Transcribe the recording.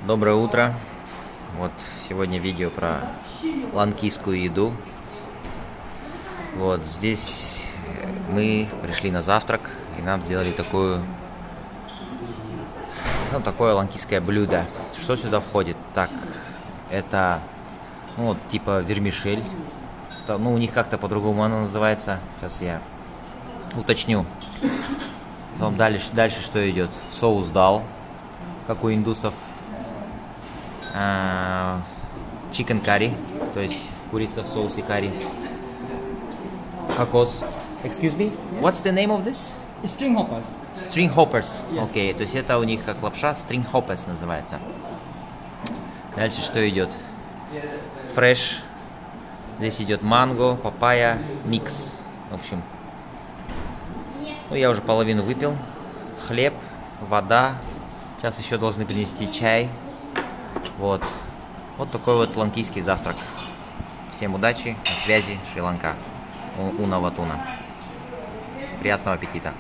Доброе утро. Вот сегодня видео про ланкийскую еду. Вот здесь мы пришли на завтрак, и нам сделали такое ланкийское блюдо. Что сюда входит? Так, это вот типа вермишель. У них как-то по-другому оно называется. Сейчас я уточню. Потом дальше что идет? Соус дал, как у индусов. Chicken curry, то есть курица в соусе карри. Кокос. Excuse me? What's the name of this? String hoppers. String hoppers. Yes. Окей, то есть это у них как лапша, string hoppers называется. Дальше что идет? Фреш. Здесь идет манго, папайя, микс. В общем, я уже половину выпил. Хлеб, вода. Сейчас еще должны принести чай. Вот такой вот ланкийский завтрак. Всем удачи, на связи, Шри-Ланка. Уна Ватуна. Приятного аппетита.